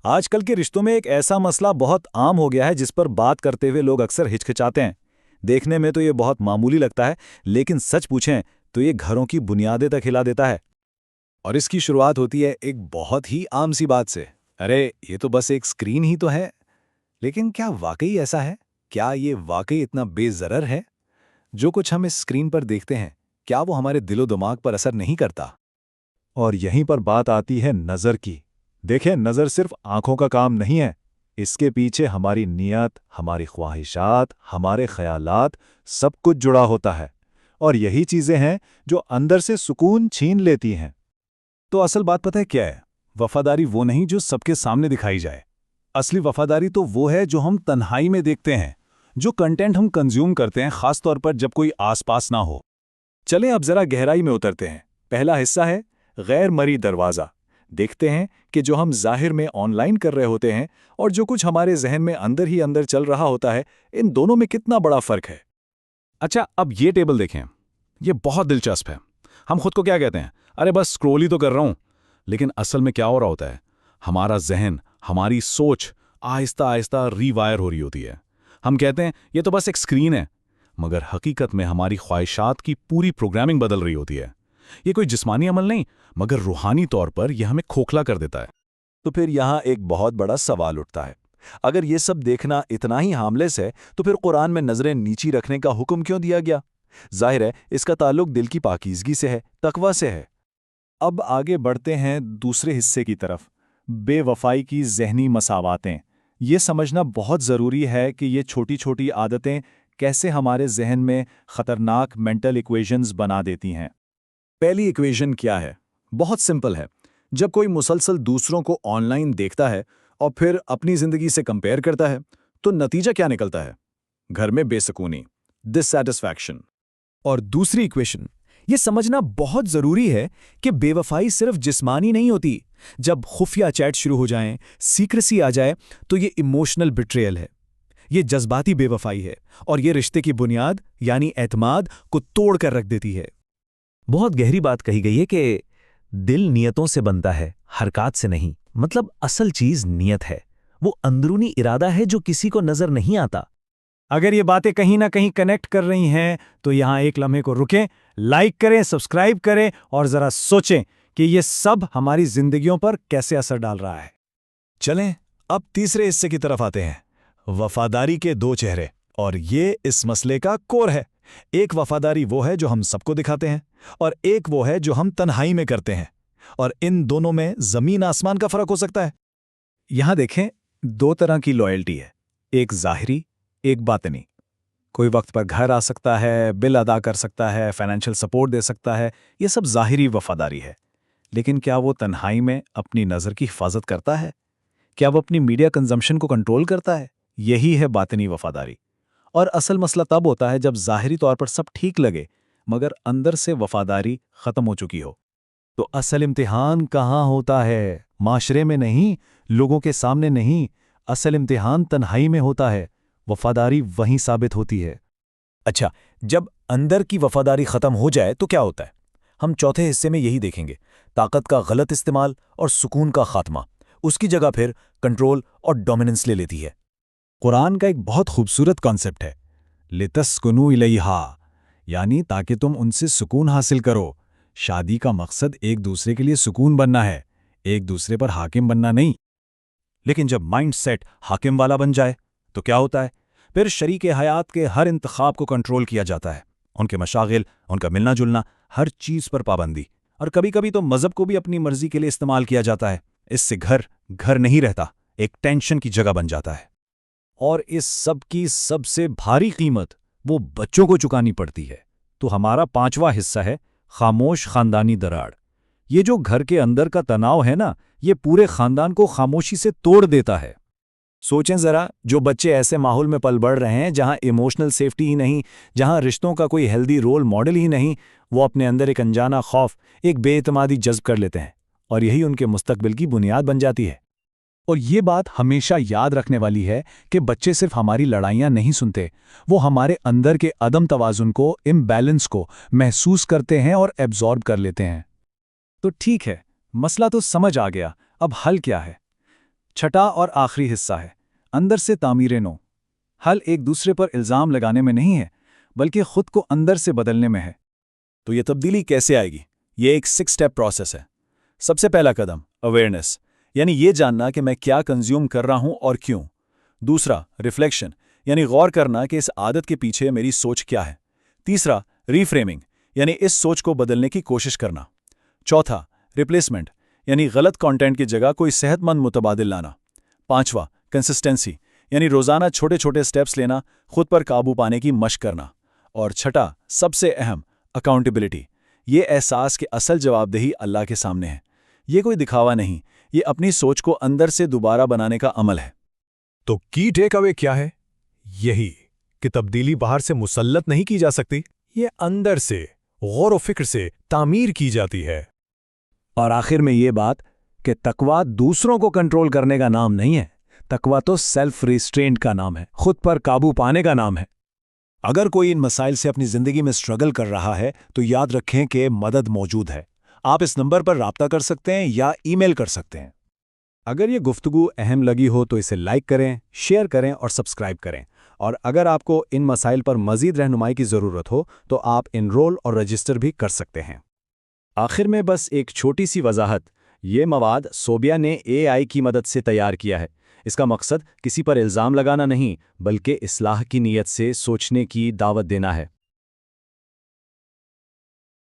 آج کل کے رشتوں میں ایک ایسا مسئلہ بہت عام ہو گیا ہے جس پر بات کرتے ہوئے لوگ اکثر ہچکچاتے ہیں۔ دیکھنے میں تو یہ بہت معمولی لگتا ہے، لیکن سچ پوچھیں تو یہ گھروں کی بنیادیں تک ہلا دیتا ہے۔ اور اس کی شروعات ہوتی ہے ایک بہت ہی عام سی بات سے، ارے یہ تو بس ایک سکرین ہی تو ہے۔ لیکن کیا واقعی ایسا ہے؟ کیا یہ واقعی اتنا بے ضرر ہے؟ جو کچھ ہم اس سکرین پر دیکھتے ہیں، کیا وہ ہمارے دل و دماغ پر اثر نہیں کرتا؟ اور یہیں پر بات آتی ہے نظر کی۔ دیکھیں، نظر صرف آنکھوں کا کام نہیں ہے، اس کے پیچھے ہماری نیت، ہماری خواہشات، ہمارے خیالات، سب کچھ جڑا ہوتا ہے، اور یہی چیزیں ہیں جو اندر سے سکون چھین لیتی ہیں۔ تو اصل بات پتہ ہے کیا ہے؟ وفاداری وہ نہیں جو سب کے سامنے دکھائی جائے۔ اصلی وفاداری تو وہ ہے جو ہم تنہائی میں دیکھتے ہیں، جو کنٹینٹ ہم کنزیوم کرتے ہیں، خاص طور پر جب کوئی آس پاس نہ ہو۔ چلیں اب ذرا گہرائی میں اترتے ہیں۔ پہلا حصہ ہے غیر مرئی دروازہ۔ دیکھتے ہیں کہ جو ہم ظاہر میں آن لائن کر رہے ہوتے ہیں اور جو کچھ ہمارے ذہن میں اندر ہی اندر چل رہا ہوتا ہے، ان دونوں میں کتنا بڑا فرق ہے۔ اچھا، اب یہ ٹیبل دیکھیں، یہ بہت دلچسپ ہے۔ ہم خود کو کیا کہتے ہیں؟ ارے بس اسکرول ہی تو کر رہا ہوں۔ لیکن اصل میں کیا ہو رہا ہوتا ہے؟ ہمارا ذہن، ہماری سوچ آہستہ آہستہ ری وائر ہو رہی ہوتی ہے۔ ہم کہتے ہیں یہ تو بس ایک اسکرین ہے، مگر حقیقت میں ہماری خواہشات کی پوری پروگرامنگ بدل رہی ہوتی ہے۔ یہ کوئی جسمانی عمل نہیں، مگر روحانی طور پر یہ ہمیں کھوکھلا کر دیتا ہے۔ تو پھر یہاں ایک بہت بڑا سوال اٹھتا ہے، اگر یہ سب دیکھنا اتنا ہی ہارملیس ہے تو پھر قرآن میں نظریں نیچی رکھنے کا حکم کیوں دیا گیا؟ ظاہر ہے اس کا تعلق دل کی پاکیزگی سے ہے، تقویٰ سے ہے۔ اب آگے بڑھتے ہیں دوسرے حصے کی طرف، بے وفائی کی ذہنی مساواتیں۔ یہ سمجھنا بہت ضروری ہے کہ یہ چھوٹی چھوٹی عادتیں کیسے ہمارے ذہن میں خطرناک مینٹل ایکویشنز بنا دیتی ہیں۔ پہلی ایکویشن کیا ہے؟ بہت سمپل ہے۔ جب کوئی مسلسل دوسروں کو آن لائن دیکھتا ہے اور پھر اپنی زندگی سے کمپیئر کرتا ہے تو نتیجہ کیا نکلتا ہے؟ گھر میں بے سکونی، ڈس سیٹسفیکشن۔ اور دوسری ایکویشن، یہ سمجھنا بہت ضروری ہے کہ بے وفائی صرف جسمانی نہیں ہوتی۔ جب خفیہ چیٹ شروع ہو جائیں، سیکریسی آ جائے تو یہ ایموشنل بیٹریل ہے، یہ جذباتی بے وفائی ہے، اور یہ رشتے کی بنیاد یعنی اعتماد کو توڑ کر رکھ دیتی ہے۔ بہت گہری بات کہی گئی ہے کہ دل نیتوں سے بنتا ہے، حرکات سے نہیں۔ مطلب اصل چیز نیت ہے، وہ اندرونی ارادہ ہے جو کسی کو نظر نہیں آتا۔ اگر یہ باتیں کہیں نہ کہیں کنیکٹ کر رہی ہیں تو یہاں ایک لمحے کو رکیں، لائک کریں، سبسکرائب کریں اور ذرا سوچیں کہ یہ سب ہماری زندگیوں پر کیسے اثر ڈال رہا ہے۔ چلیں اب تیسرے حصے کی طرف آتے ہیں، وفاداری کے دو چہرے، اور یہ اس مسئلے کا کور ہے۔ ایک وفاداری وہ ہے جو ہم سب کو دکھاتے ہیں، اور ایک وہ ہے جو ہم تنہائی میں کرتے ہیں، اور ان دونوں میں زمین آسمان کا فرق ہو سکتا ہے۔ یہاں دیکھیں، دو طرح کی لائلٹی ہے، ایک ظاہری، ایک باطنی۔ کوئی وقت پر گھر آ سکتا ہے، بل ادا کر سکتا ہے، فائنینشیل سپورٹ دے سکتا ہے، یہ سب ظاہری وفاداری ہے۔ لیکن کیا وہ تنہائی میں اپنی نظر کی حفاظت کرتا ہے؟ کیا وہ اپنی میڈیا کنزمپشن کو کنٹرول کرتا ہے؟ یہی ہے باطنی وفاداری۔ اور اصل مسئلہ تب ہوتا ہے جب ظاہری طور پر سب ٹھیک لگے مگر اندر سے وفاداری ختم ہو چکی ہو۔ تو اصل امتحان کہاں ہوتا ہے؟ معاشرے میں نہیں، لوگوں کے سامنے نہیں، اصل امتحان تنہائی میں ہوتا ہے۔ وفاداری وہیں ثابت ہوتی ہے۔ اچھا، جب اندر کی وفاداری ختم ہو جائے تو کیا ہوتا ہے؟ ہم چوتھے حصے میں یہی دیکھیں گے، طاقت کا غلط استعمال اور سکون کا خاتمہ۔ اس کی جگہ پھر کنٹرول اور ڈومیننس لے لیتی ہے۔ قرآن کا ایک بہت خوبصورت کانسیپٹ ہے، لِتَسْكُنُوا إِلَيْهَا، یعنی تاکہ تم ان سے سکون حاصل کرو۔ شادی کا مقصد ایک دوسرے کے لیے سکون بننا ہے، ایک دوسرے پر حاکم بننا نہیں۔ لیکن جب مائنڈ سیٹ حاکم والا بن جائے تو کیا ہوتا ہے؟ پھر شریک حیات کے ہر انتخاب کو کنٹرول کیا جاتا ہے، ان کے مشاغل، ان کا ملنا جلنا، ہر چیز پر پابندی، اور کبھی کبھی تو مذہب کو بھی اپنی مرضی کے لیے استعمال کیا جاتا ہے۔ اس سے گھر نہیں رہتا، ایک ٹینشن کی جگہ بن جاتا ہے۔ اور اس سب کی سب سے بھاری قیمت وہ بچوں کو چکانی پڑتی ہے۔ تو ہمارا پانچواں حصہ ہے خاموش خاندانی دراڑ۔ یہ جو گھر کے اندر کا تناؤ ہے نا، یہ پورے خاندان کو خاموشی سے توڑ دیتا ہے۔ سوچیں ذرا، جو بچے ایسے ماحول میں پل بڑھ رہے ہیں جہاں ایموشنل سیفٹی ہی نہیں، جہاں رشتوں کا کوئی ہیلدی رول ماڈل ہی نہیں، وہ اپنے اندر ایک انجانا خوف، ایک بے اعتمادی جذب کر لیتے ہیں، اور یہی ان کے مستقبل کی بنیاد بن جاتی ہے۔ اور یہ بات ہمیشہ یاد رکھنے والی ہے کہ بچے صرف ہماری لڑائیاں نہیں سنتے، وہ ہمارے اندر کے عدم توازن کو، امبیلنس کو محسوس کرتے ہیں اور ایبزارب کر لیتے ہیں۔ تو ٹھیک ہے، مسئلہ تو سمجھ آ گیا، اب حل کیا ہے؟ چھٹا اور آخری حصہ ہے اندر سے تعمیر نو۔ حل ایک دوسرے پر الزام لگانے میں نہیں ہے بلکہ خود کو اندر سے بدلنے میں ہے۔ تو یہ تبدیلی کیسے آئے گی؟ یہ ایک 6 اسٹیپ پروسیس ہے۔ سب سے پہلا قدم اویئرنیس، یعنی یہ جاننا کہ میں کیا کنزیوم کر رہا ہوں اور کیوں۔ دوسرا ریفلیکشن، یعنی غور کرنا کہ اس عادت کے پیچھے میری سوچ کیا ہے۔ تیسرا ریفریمنگ، یعنی اس سوچ کو بدلنے کی کوشش کرنا۔ چوتھا ریپلیسمنٹ، یعنی غلط کانٹینٹ کی جگہ کوئی صحت مند متبادل لانا۔ پانچواں کنسسٹنسی، یعنی روزانہ چھوٹے چھوٹے سٹیپس لینا، خود پر قابو پانے کی مشق کرنا۔ اور چھٹا سب سے اہم اکاؤنٹیبلٹی، یہ احساس کہ اصل جواب دہی اللہ کے سامنے ہے۔ یہ کوئی دکھاوا نہیں، یہ اپنی سوچ کو اندر سے دوبارہ بنانے کا عمل ہے۔ تو کی ٹیک اوے کیا ہے؟ یہی کہ تبدیلی باہر سے مسلط نہیں کی جا سکتی، یہ اندر سے غور و فکر سے تعمیر کی جاتی ہے۔ اور آخر میں یہ بات کہ تقویٰ دوسروں کو کنٹرول کرنے کا نام نہیں ہے، تقویٰ تو سیلف ریسٹرینٹ کا نام ہے، خود پر قابو پانے کا نام ہے۔ اگر کوئی ان مسائل سے اپنی زندگی میں سٹرگل کر رہا ہے تو یاد رکھیں کہ مدد موجود ہے۔ آپ اس نمبر پر رابطہ کر سکتے ہیں یا ای میل کر سکتے ہیں۔ اگر یہ گفتگو اہم لگی ہو تو اسے لائک کریں، شیئر کریں اور سبسکرائب کریں، اور اگر آپ کو ان مسائل پر مزید رہنمائی کی ضرورت ہو تو آپ انرول اور رجسٹر بھی کر سکتے ہیں۔ آخر میں بس ایک چھوٹی سی وضاحت، یہ مواد صوبیہ نے AI کی مدد سے تیار کیا ہے۔ اس کا مقصد کسی پر الزام لگانا نہیں بلکہ اصلاح کی نیت سے سوچنے کی دعوت دینا ہے۔